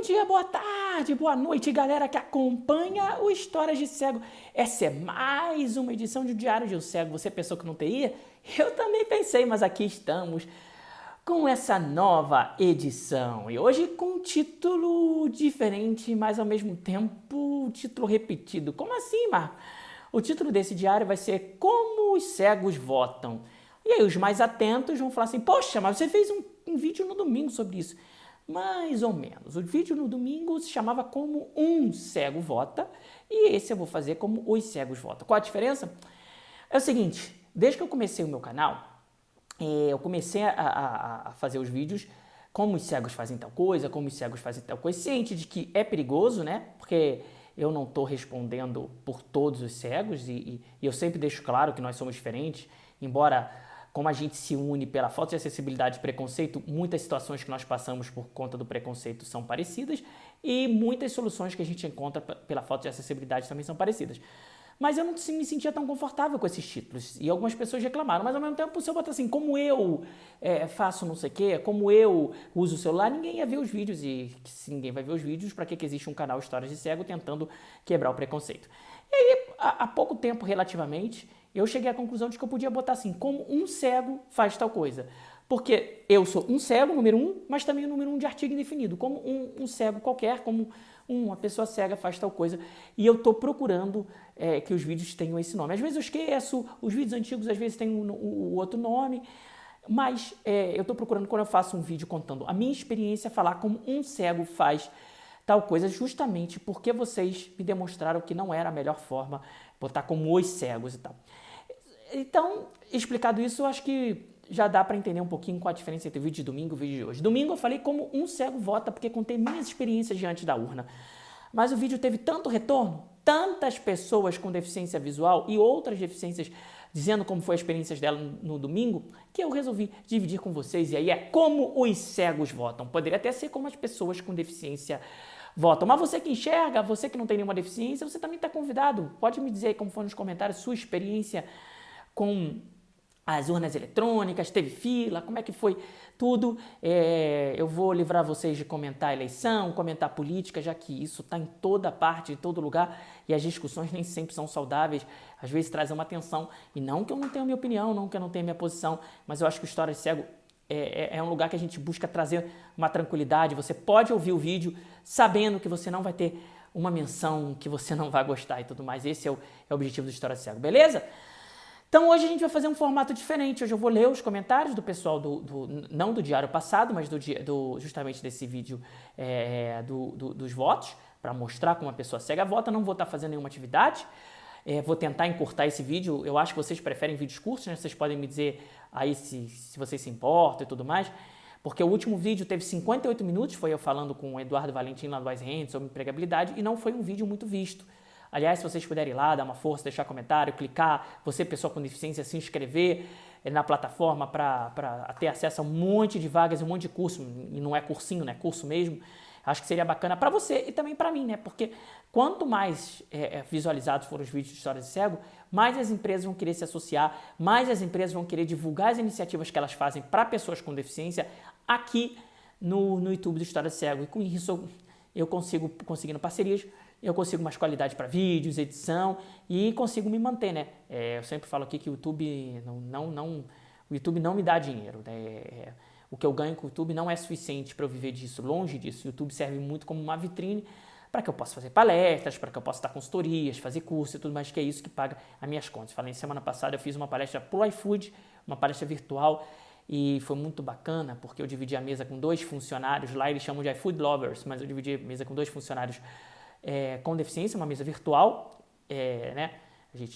dia, boa tarde, boa noite, galera que acompanha o Histórias de Cego. Essa é mais uma edição de Diário de um Cego. Você pensou que não teria? Eu também pensei, mas aqui estamos com essa nova edição. E hoje com um título diferente, mas ao mesmo tempo um título repetido. Como assim, Marco? O título desse diário vai ser Como os Cegos Votam. E aí os mais atentos vão falar assim, poxa, mas você fez um vídeo no domingo sobre isso. Mais ou menos. O vídeo no domingo se chamava Como um Cego Vota e esse eu vou fazer Como os Cegos Votam. Qual a diferença? É o seguinte, desde que eu comecei o meu canal, eu comecei a fazer os vídeos como os cegos fazem tal coisa, como os cegos fazem tal coisa, ciente de que é perigoso, né? Porque eu não estou respondendo por todos os cegos e eu sempre deixo claro que nós somos diferentes, embora como a gente se une pela falta de acessibilidade e preconceito, muitas situações que nós passamos por conta do preconceito são parecidas e muitas soluções que a gente encontra pela falta de acessibilidade também são parecidas. Mas eu não me sentia tão confortável com esses títulos. E algumas pessoas reclamaram. Mas ao mesmo tempo, se eu botar assim, como eu faço não sei o quê, como eu uso o celular, ninguém ia ver os vídeos. E se ninguém vai ver os vídeos, para que existe um canal Histórias de Cego tentando quebrar o preconceito? E aí, há pouco tempo, relativamente, eu cheguei à conclusão de que eu podia botar assim, como um cego faz tal coisa. Porque eu sou um cego, número 1, mas também o número 1 de artigo indefinido. Como um cego qualquer, como uma pessoa cega faz tal coisa. E eu estou procurando que os vídeos tenham esse nome. Às vezes eu esqueço, os vídeos antigos às vezes têm o outro nome, mas eu estou procurando, quando eu faço um vídeo contando a minha experiência, falar como um cego faz tal coisa, justamente porque vocês me demonstraram que não era a melhor forma botar como os cegos e tal. Então, explicado isso, eu acho que já dá para entender um pouquinho qual a diferença entre o vídeo de domingo e o vídeo de hoje. Domingo eu falei como um cego vota, porque contei minhas experiências diante da urna. Mas o vídeo teve tanto retorno, tantas pessoas com deficiência visual e outras deficiências dizendo como foi a experiência dela no domingo, que eu resolvi dividir com vocês. E aí é como os cegos votam. Poderia até ser como as pessoas com deficiência votam. Mas você que enxerga, você que não tem nenhuma deficiência, você também está convidado. Pode me dizer aí como foi nos comentários sua experiência com as urnas eletrônicas, teve fila, como é que foi tudo. Eu vou livrar vocês de comentar a eleição, comentar a política, já que isso está em toda parte, em todo lugar, e as discussões nem sempre são saudáveis, às vezes trazem uma tensão, e não que eu não tenha minha opinião, não que eu não tenha minha posição, mas eu acho que o História de Cego é um lugar que a gente busca trazer uma tranquilidade. Você pode ouvir o vídeo sabendo que você não vai ter uma menção que você não vai gostar e tudo mais. Esse é o objetivo do História de Cego, beleza? Então hoje a gente vai fazer um formato diferente. Hoje eu vou ler os comentários do pessoal, não do diário passado, mas justamente desse vídeo dos votos, para mostrar como a pessoa cega vota. Não vou estar fazendo nenhuma atividade, vou tentar encurtar esse vídeo. Eu acho que vocês preferem vídeos curtos, né? Vocês podem me dizer aí se vocês se importam e tudo mais. Porque o último vídeo teve 58 minutos, foi eu falando com o Eduardo Valentim lá do Wise Hands sobre empregabilidade, e não foi um vídeo muito visto. Aliás, se vocês puderem ir lá, dar uma força, deixar comentário, clicar, você, pessoa com deficiência, se inscrever na plataforma para ter acesso a um monte de vagas e um monte de curso, e não é cursinho, né? Curso mesmo. Acho que seria bacana para você e também para mim, né? Porque quanto mais visualizados forem os vídeos de História de Cego, mais as empresas vão querer se associar, mais as empresas vão querer divulgar as iniciativas que elas fazem para pessoas com deficiência aqui no YouTube do História de Cego. E com isso eu conseguindo parcerias, eu consigo mais qualidade para vídeos, edição e consigo me manter, né? Eu sempre falo aqui que o YouTube o YouTube não me dá dinheiro, né? O que eu ganho com o YouTube não é suficiente para eu viver disso, longe disso. O YouTube serve muito como uma vitrine para que eu possa fazer palestras, para que eu possa dar consultorias, fazer curso e tudo mais, que é isso que paga as minhas contas. Falei, semana passada eu fiz uma palestra pro iFood, uma palestra virtual, e foi muito bacana, porque eu dividi a mesa com 2 funcionários, lá eles chamam de iFood Lovers, mas eu dividi a mesa com 2 funcionários com deficiência, uma mesa virtual, né?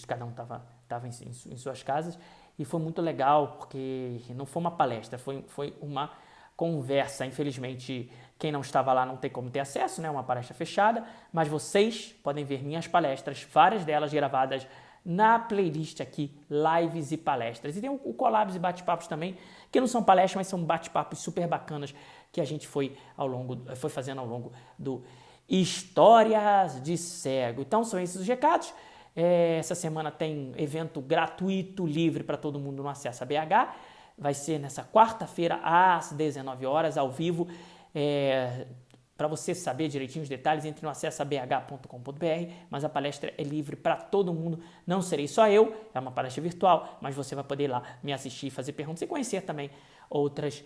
Cada um estava em suas casas, e foi muito legal, porque não foi uma palestra, foi uma conversa. Infelizmente, quem não estava lá não tem como ter acesso, né? Uma palestra fechada, mas vocês podem ver minhas palestras, várias delas gravadas na playlist aqui, lives e palestras. E tem o collabs e bate-papos também, que não são palestras, mas são bate-papos super bacanas que a gente foi fazendo ao longo do Histórias de Cego. Então são esses os recados. Essa semana tem evento gratuito, livre para todo mundo no Acessa BH. Vai ser nessa quarta-feira às 19 horas, ao vivo. Para você saber direitinho os detalhes, entre no acessabh.com.br, mas a palestra é livre para todo mundo, não serei só eu, é uma palestra virtual, mas você vai poder ir lá me assistir, fazer perguntas e conhecer também outras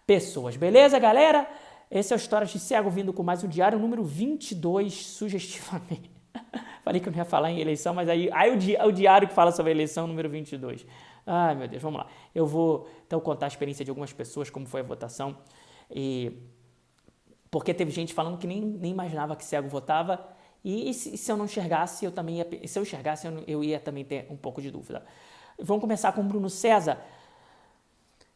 pessoas. Beleza, galera? Esse é o Histórias de Cego, vindo com mais um diário número 22, sugestivamente. Falei que eu não ia falar em eleição, mas aí o diário que fala sobre a eleição número 22. Ai, meu Deus, vamos lá. Eu vou, então, contar a experiência de algumas pessoas, como foi a votação, porque teve gente falando que nem imaginava que cego votava, e se eu não enxergasse, eu também ia, se eu enxergasse, eu ia também ter um pouco de dúvida. Vamos começar com o Bruno César.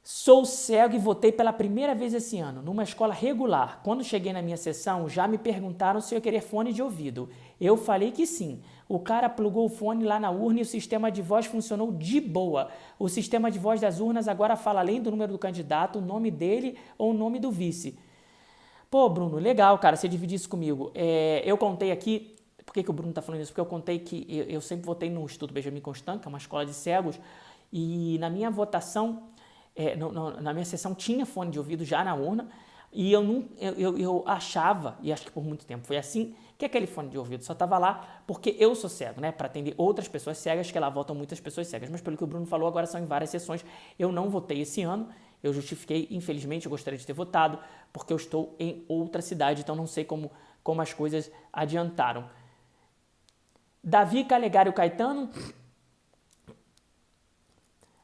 Sou cego e votei pela primeira vez esse ano, numa escola regular. Quando cheguei na minha sessão, já me perguntaram se eu queria fone de ouvido. Eu falei que sim. O cara plugou o fone lá na urna e o sistema de voz funcionou de boa. O sistema de voz das urnas agora fala, além do número do candidato, o nome dele ou o nome do vice. Pô, Bruno, legal, cara, você dividir isso comigo. Eu contei aqui, por que o Bruno tá falando isso? Porque eu contei que eu sempre votei no Instituto Benjamin Constant, que é uma escola de cegos, e na minha votação, na minha sessão tinha fone de ouvido já na urna, e eu achava, e acho que por muito tempo foi assim, que aquele fone de ouvido só estava lá porque eu sou cego, né? Para atender outras pessoas cegas, que lá votam muitas pessoas cegas. Mas pelo que o Bruno falou, agora são em várias sessões. Eu não votei esse ano, eu justifiquei, infelizmente, eu gostaria de ter votado, porque eu estou em outra cidade, então não sei como as coisas adiantaram. Davi Calegari Caetano.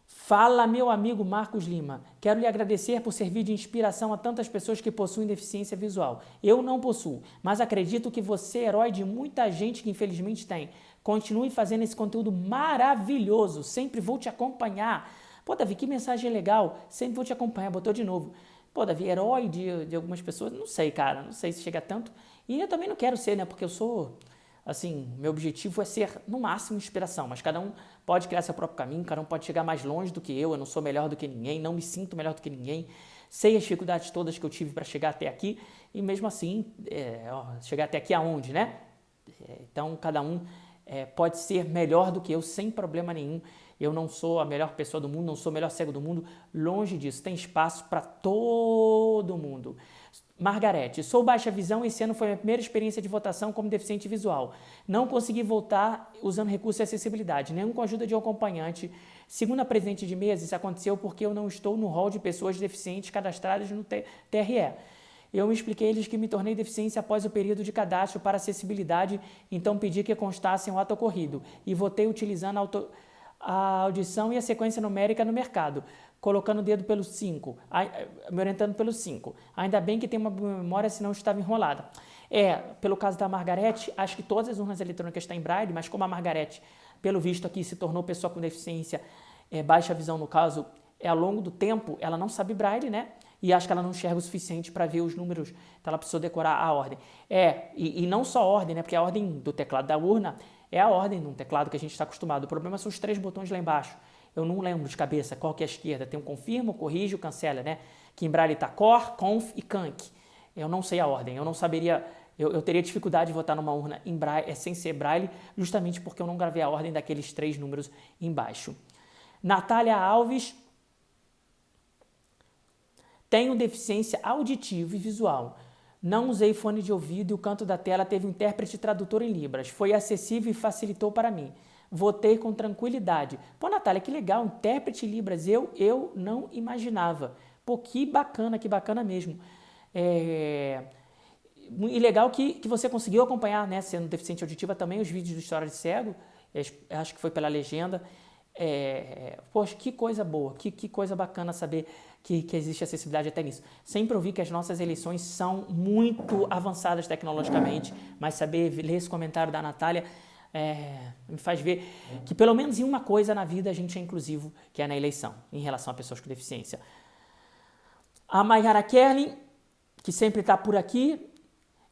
Fala, meu amigo Marcos Lima. Quero lhe agradecer por servir de inspiração a tantas pessoas que possuem deficiência visual. Eu não possuo, mas acredito que você é herói de muita gente que infelizmente tem. Continue fazendo esse conteúdo maravilhoso. Sempre vou te acompanhar. Pô, Davi, que mensagem legal. Sempre vou te acompanhar. Botou de novo. Pô, Davi, herói de algumas pessoas? Não sei, cara. Não sei se chega tanto. E eu também não quero ser, né? Porque eu sou... Assim, meu objetivo é ser, no máximo, inspiração, mas cada um pode criar seu próprio caminho, cada um pode chegar mais longe do que eu não sou melhor do que ninguém, não me sinto melhor do que ninguém, sei as dificuldades todas que eu tive para chegar até aqui, e mesmo assim, chegar até aqui aonde, né? Então, cada um pode ser melhor do que eu, sem problema nenhum. Eu não sou a melhor pessoa do mundo, não sou o melhor cego do mundo, longe disso, tem espaço para todo mundo. Margarete, sou baixa visão e esse ano foi a minha primeira experiência de votação como deficiente visual. Não consegui votar usando recurso de acessibilidade, nem com a ajuda de um acompanhante. Segundo a presidente de mesa, isso aconteceu porque eu não estou no rol de pessoas deficientes cadastradas no TRE. Eu me expliquei a eles que me tornei deficiente após o período de cadastro para acessibilidade, então pedi que constassem o ato ocorrido e votei utilizando a audição e a sequência numérica no mercado, colocando o dedo pelo 5, me orientando pelo 5. Ainda bem que tem uma memória, senão estava enrolada. Pelo caso da Margarete, acho que todas as urnas eletrônicas estão em braille, mas como a Margarete, pelo visto aqui, se tornou pessoa com deficiência, baixa visão no caso, ao longo do tempo, ela não sabe braille, né? E acho que ela não enxerga o suficiente para ver os números, então ela precisou decorar a ordem. E não só a ordem, né? Porque a ordem do teclado da urna é a ordem de um teclado que a gente está acostumado. O problema são os 3 botões lá embaixo. Eu não lembro de cabeça qual que é a esquerda. Tem um confirma, corrige, o cancela, né? Que em braille está cor, conf e canc. Eu não sei a ordem, eu não saberia... Eu teria dificuldade de votar numa urna em braille, sem ser braille, justamente porque eu não gravei a ordem daqueles 3 números embaixo. Natália Alves... Tenho deficiência auditiva e visual. Não usei fone de ouvido e o canto da tela teve um intérprete e tradutor em Libras. Foi acessível e facilitou para mim. Votei com tranquilidade. Pô, Natália, que legal, intérprete em Libras. Eu não imaginava. Pô, que bacana mesmo. E legal que você conseguiu acompanhar, né, sendo deficiente auditiva, também os vídeos do História de Cego. Acho que foi pela legenda. Poxa, que coisa boa, que coisa bacana saber que existe acessibilidade até nisso. Sempre ouvi que as nossas eleições são muito avançadas tecnologicamente, mas saber ler esse comentário da Natália me faz ver que pelo menos em uma coisa na vida a gente é inclusivo, que é na eleição, em relação a pessoas com deficiência. A Mayara Kerlin, que sempre está por aqui,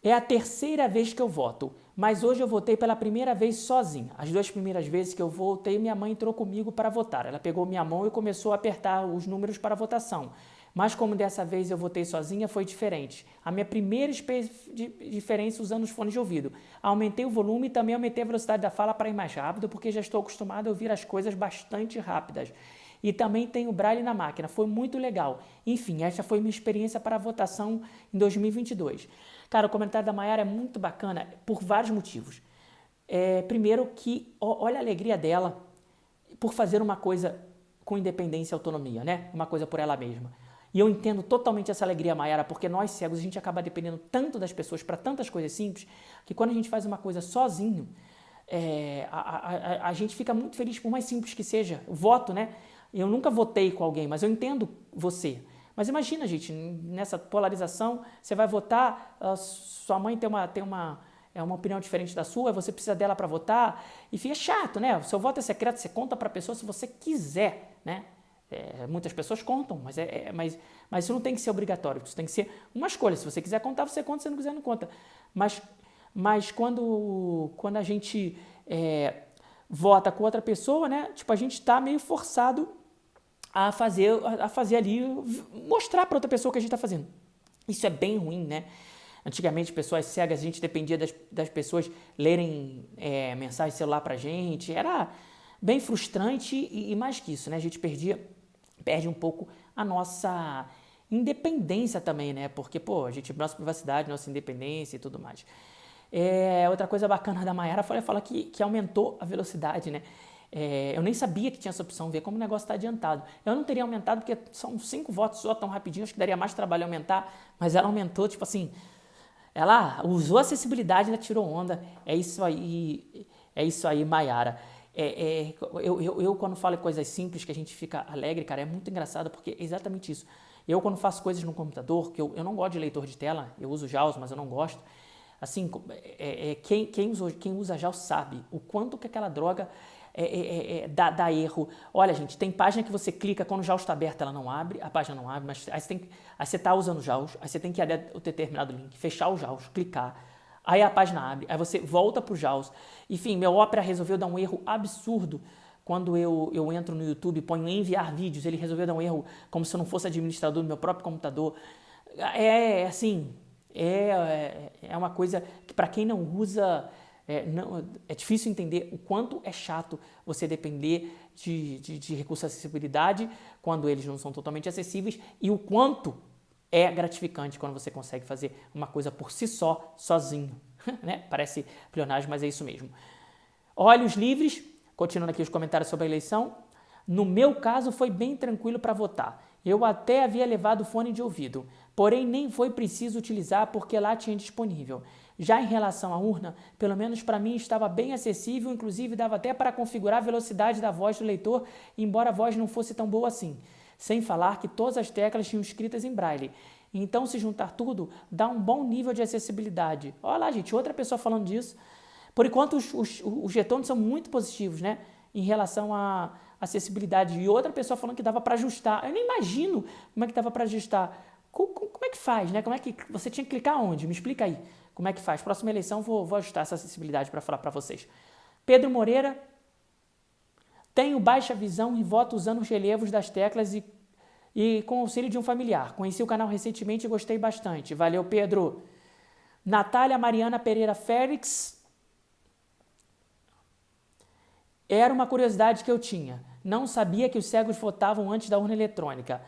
é a 3ª vez que eu voto. Mas hoje eu votei pela primeira vez sozinha. As 2 primeiras vezes que eu votei, minha mãe entrou comigo para votar. Ela pegou minha mão e começou a apertar os números para a votação. Mas como dessa vez eu votei sozinha, foi diferente. A minha primeira diferença usando os fones de ouvido. Aumentei o volume e também aumentei a velocidade da fala para ir mais rápido, porque já estou acostumado a ouvir as coisas bastante rápidas. e também tem o Braille na máquina. Foi muito legal. Enfim, essa foi minha experiência para a votação em 2022. Cara, o comentário da Mayara é muito bacana por vários motivos. Primeiro que, olha a alegria dela por fazer uma coisa com independência e autonomia, né? Uma coisa por ela mesma. E eu entendo totalmente essa alegria, Mayara, porque nós cegos, a gente acaba dependendo tanto das pessoas para tantas coisas simples, que quando a gente faz uma coisa sozinho, a gente fica muito feliz, por mais simples que seja. O voto, né? Eu nunca votei com alguém, mas eu entendo você. Mas imagina, gente, nessa polarização, você vai votar, sua mãe tem uma opinião diferente da sua, você precisa dela para votar, e fica chato, né? O seu voto é secreto, você conta para a pessoa se você quiser, né? Muitas pessoas contam, mas isso não tem que ser obrigatório, isso tem que ser uma escolha. Se você quiser contar, você conta, se não quiser, não conta. Mas quando a gente vota com outra pessoa, né? Tipo, a gente está meio forçado a fazer ali, mostrar para outra pessoa o que a gente está fazendo. Isso é bem ruim, né? Antigamente, pessoas cegas, a gente dependia das pessoas lerem mensagem de celular pra gente. Era bem frustrante e mais que isso, né? A gente perde um pouco a nossa independência também, né? Porque, nossa privacidade, nossa independência e tudo mais. Outra coisa bacana da Mayara foi ela falar que aumentou a velocidade, né? Eu nem sabia que tinha essa opção, ver como o negócio está adiantado. Eu não teria aumentado porque são 5 votos só, tão rapidinho, acho que daria mais trabalho aumentar, mas ela aumentou, tipo assim, ela usou a acessibilidade, ela tirou onda. É isso aí, Mayara. Eu quando falo coisas simples que a gente fica alegre, cara, é muito engraçado porque é exatamente isso. Eu quando faço coisas no computador, que eu não gosto de leitor de tela, eu uso JAWS, mas eu não gosto. Assim, quem usa JAWS sabe o quanto que aquela droga dá erro. Olha, gente, tem página que você clica, quando o JAWS está aberto, ela não abre, a página não abre, mas aí você está usando o JAWS, aí você tem que ir o determinado link, fechar o JAWS, clicar, aí a página abre, aí você volta para o JAWS. Enfim, meu Opera resolveu dar um erro absurdo quando eu entro no YouTube, ponho enviar vídeos, ele resolveu dar um erro como se eu não fosse administrador do meu próprio computador. É uma coisa que para quem não usa, é difícil entender o quanto é chato você depender de recursos de acessibilidade quando eles não são totalmente acessíveis e o quanto é gratificante quando você consegue fazer uma coisa por si só, sozinho. Né? Parece pleonagem, mas é isso mesmo. Olhos livres, continuando aqui os comentários sobre a eleição. No meu caso, foi bem tranquilo para votar. Eu até havia levado fone de ouvido, porém nem foi preciso utilizar porque lá tinha disponível. Já em relação à urna, pelo menos para mim estava bem acessível, inclusive dava até para configurar a velocidade da voz do leitor, embora a voz não fosse tão boa assim. Sem falar que todas as teclas tinham escritas em braille. Então, se juntar tudo, dá um bom nível de acessibilidade. Olha lá, gente, outra pessoa falando disso. Por enquanto, os retornos são muito positivos, né? Em relação à acessibilidade. E outra pessoa falando que dava para ajustar. Eu nem imagino como é que dava para ajustar. Como é que faz, né? Como é que você tinha que clicar onde? Me explica aí. Como é que faz? Próxima eleição vou ajustar essa acessibilidade para falar para vocês. Pedro Moreira. Tenho baixa visão e voto usando os relevos das teclas e com auxílio de um familiar. Conheci o canal recentemente e gostei bastante. Valeu, Pedro. Natália Mariana Pereira Félix. Era uma curiosidade que eu tinha. Não sabia que os cegos votavam antes da urna eletrônica.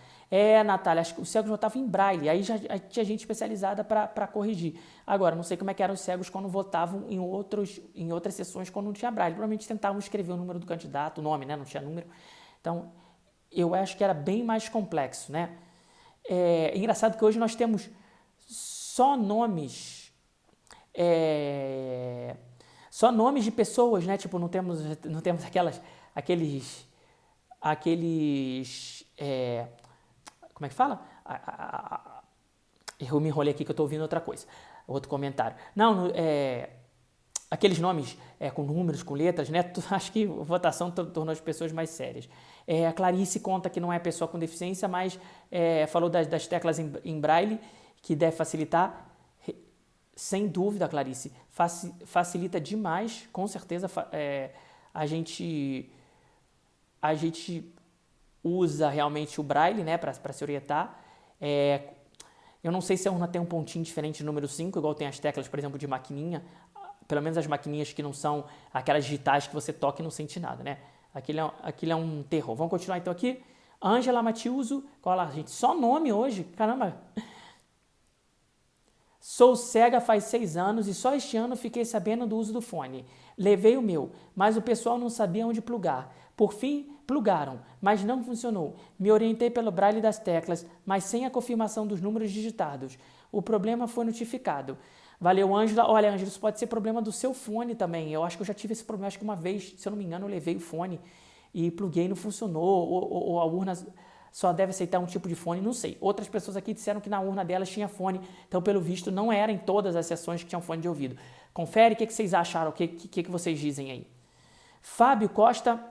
Natália, acho que os cegos votavam em braille. Aí já tinha gente especializada para corrigir. Agora, não sei como é que eram os cegos quando votavam em outras sessões quando não tinha braille. Provavelmente tentavam escrever o número do candidato, o nome, né? Não tinha número. Então, eu acho que era bem mais complexo, né? É engraçado que hoje nós temos só nomes de pessoas, né? Tipo, não temos aqueles como é que fala? Eu me enrolei aqui que eu estou ouvindo outra coisa, outro comentário. Não, aqueles nomes com números, com letras, né? Acho que a votação tornou as pessoas mais sérias. A Clarice conta que não é pessoa com deficiência, mas falou das teclas em braille, que deve facilitar. Sem dúvida, Clarice, facilita demais, com certeza. A gente usa realmente o braille, né, para se orientar. Eu não sei se a urna tem um pontinho diferente do número 5, igual tem as teclas, por exemplo, de maquininha. Pelo menos as maquininhas que não são aquelas digitais que você toca e não sente nada, né? Aquilo é um terror. Vamos continuar então aqui. Ângela Matiuso, olha lá, gente, só nome hoje, caramba. Sou cega faz 6 anos e só este ano fiquei sabendo do uso do fone. Levei o meu, mas o pessoal não sabia onde plugar. Por fim, plugaram, mas não funcionou. Me orientei pelo braille das teclas, mas sem a confirmação dos números digitados. O problema foi notificado. Valeu, Ângela. Olha, Ângela, isso pode ser problema do seu fone também. Eu acho que eu já tive esse problema, acho que uma vez, se eu não me engano, eu levei o fone e pluguei e não funcionou, ou a urna só deve aceitar um tipo de fone, não sei. Outras pessoas aqui disseram que na urna delas tinha fone, então pelo visto não era em todas as sessões que tinham fone de ouvido. Confere o que vocês acharam, o que vocês dizem aí. Fábio Costa,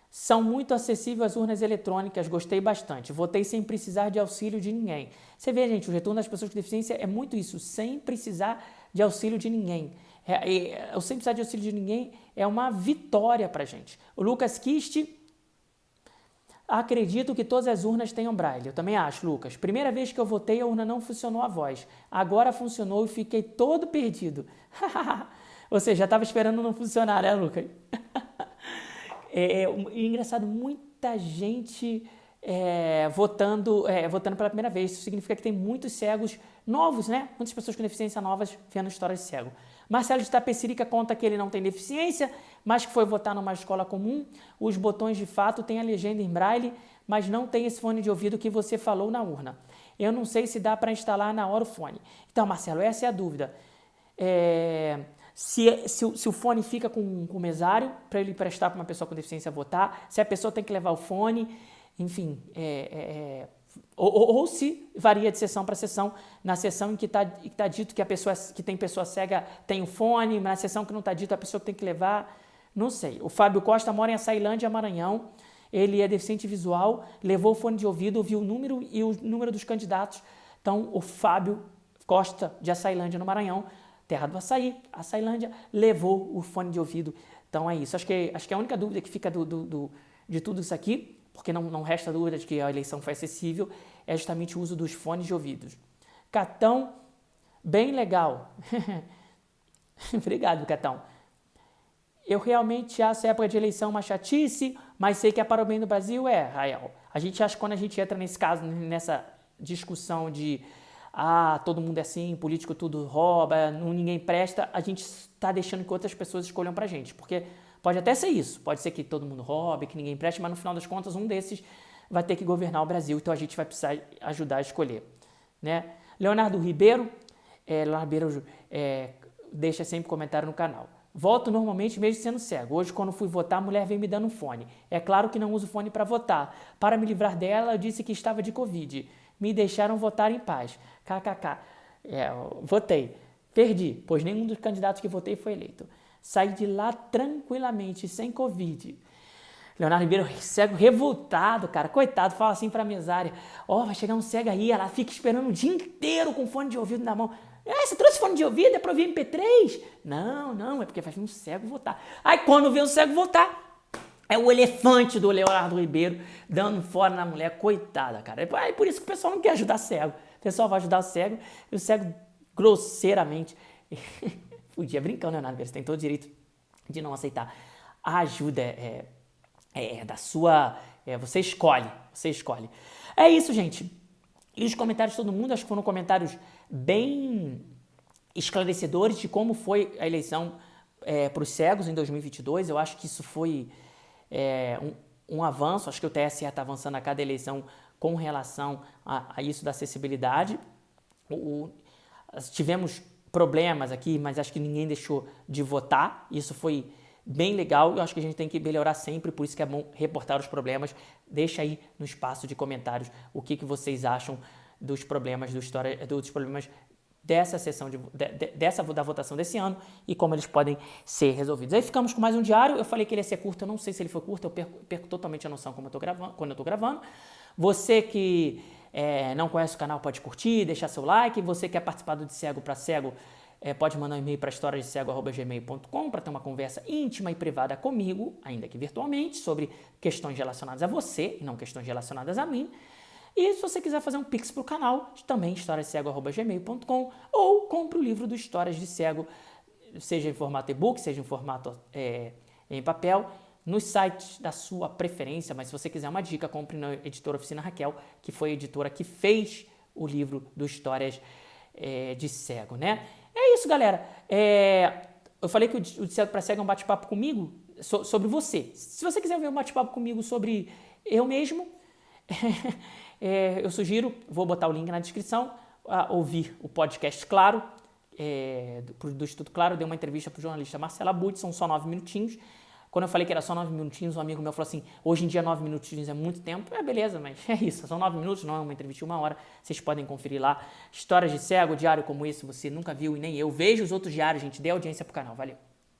são muito acessíveis as urnas eletrônicas, gostei bastante. Votei sem precisar de auxílio de ninguém. Você vê, gente, o retorno das pessoas com deficiência é muito isso, sem precisar de auxílio de ninguém. O sem precisar de auxílio de ninguém é uma vitória pra gente. O Lucas Kist, acredito que todas as urnas tenham braille. Eu também acho, Lucas. Primeira vez que eu votei, a urna não funcionou a voz. Agora funcionou e fiquei todo perdido. Ou seja, já estava esperando não funcionar, né, Lucas? Engraçado, muita gente votando pela primeira vez. Isso significa que tem muitos cegos novos, né? Muitas pessoas com deficiência novas vendo histórias de cego. Marcelo de Tapecerica conta que ele não tem deficiência, mas que foi votar numa escola comum. Os botões, de fato, têm a legenda em braille, mas não tem esse fone de ouvido que você falou na urna. Eu não sei se dá para instalar na hora o fone. Então, Marcelo, essa é a dúvida. Se o fone fica com o mesário, para ele prestar para uma pessoa com deficiência votar, se a pessoa tem que levar o fone, enfim, ou se varia de sessão para sessão, na sessão em que está dito que a pessoa que tem pessoa cega tem o fone, na sessão que não está dito a pessoa que tem que levar, não sei. O Fábio Costa mora em Açailândia, Maranhão, ele é deficiente visual, levou o fone de ouvido, ouviu o número e o número dos candidatos. Então, o Fábio Costa, de Açailândia, no Maranhão, terra do açaí, Açailândia, levou o fone de ouvido. Então é isso. Acho que a única dúvida que fica de tudo isso aqui, porque não resta dúvida de que a eleição foi acessível, é justamente o uso dos fones de ouvidos. Catão, bem legal. Obrigado, Catão. Eu realmente acho a época de eleição uma chatice, mas sei que é para o bem do Brasil, Rael. A gente acha que quando a gente entra nesse caso, nessa discussão de todo mundo é assim, político tudo rouba, ninguém presta, a gente está deixando que outras pessoas escolham pra gente, porque pode até ser isso, pode ser que todo mundo roube, que ninguém preste, mas no final das contas um desses vai ter que governar o Brasil, então a gente vai precisar ajudar a escolher, né? Leonardo Ribeiro deixa sempre comentário no canal. Voto normalmente mesmo sendo cego. Hoje, quando fui votar, a mulher veio me dando um fone. É claro que não uso fone para votar. Para me livrar dela, eu disse que estava de Covid. Me deixaram votar em paz. KKK. Votei. Perdi, pois nenhum dos candidatos que votei foi eleito. Saí de lá tranquilamente, sem Covid. Leonardo Ribeiro, cego revoltado, cara. Coitado, fala assim pra mesária. Vai chegar um cego aí, ela fica esperando o dia inteiro com fone de ouvido na mão. Você trouxe fone de ouvido? É pra ouvir MP3? Não, é porque vai vir um cego votar. Aí quando vê um cego votar, é o elefante do Leonardo Ribeiro dando fora na mulher, coitada, cara. É por isso que o pessoal não quer ajudar cego. O pessoal vai ajudar o cego e o cego grosseiramente fugia. Brincando, Leonardo Ribeiro, você tem todo o direito de não aceitar. A ajuda da sua... você escolhe. É isso, gente. E os comentários de todo mundo, acho que foram comentários bem esclarecedores de como foi a eleição para os cegos em 2022. Eu acho que isso foi um avanço. Acho que o TSE está avançando a cada eleição com relação a isso da acessibilidade. Tivemos problemas aqui, mas acho que ninguém deixou de votar. Isso foi bem legal. Eu acho que a gente tem que melhorar sempre, por isso que é bom reportar os problemas. Deixa aí no espaço de comentários o que vocês acham dos problemas dessa sessão da votação desse ano e como eles podem ser resolvidos. Aí ficamos com mais um diário. Eu falei que ele ia ser curto, eu não sei se ele foi curto, eu perco totalmente a noção quando eu estou gravando. Você que não conhece o canal pode curtir, deixar seu like. Você que quer participar do De Cego para Cego, pode mandar um e-mail para historiasdecego@gmail.com para ter uma conversa íntima e privada comigo, ainda que virtualmente, sobre questões relacionadas a você e não questões relacionadas a mim. E se você quiser fazer um pix para o canal, também historiasdecego@gmail.com, ou compre o livro do Histórias de Cego, seja em formato e-book, seja em formato em papel, nos sites da sua preferência, mas se você quiser uma dica, compre na editora Oficina Raquel, que foi a editora que fez o livro do Histórias de Cego, né? É isso, galera. Eu falei que o De Cego para Cego é um bate-papo comigo sobre você. Se você quiser ver um bate-papo comigo sobre eu mesmo, eu sugiro, vou botar o link na descrição, ouvir o podcast Claro, do Instituto Claro. Dei uma entrevista para o jornalista Marcela Butz, são só 9 minutinhos. Quando eu falei que era só 9 minutinhos, um amigo meu falou assim, hoje em dia 9 minutinhos é muito tempo. Beleza, mas é isso, são 9 minutos, não é uma entrevista de 1 hora. Vocês podem conferir lá. Histórias de Cego, diário como esse, você nunca viu e nem eu. Veja os outros diários, gente, dê audiência pro canal, valeu.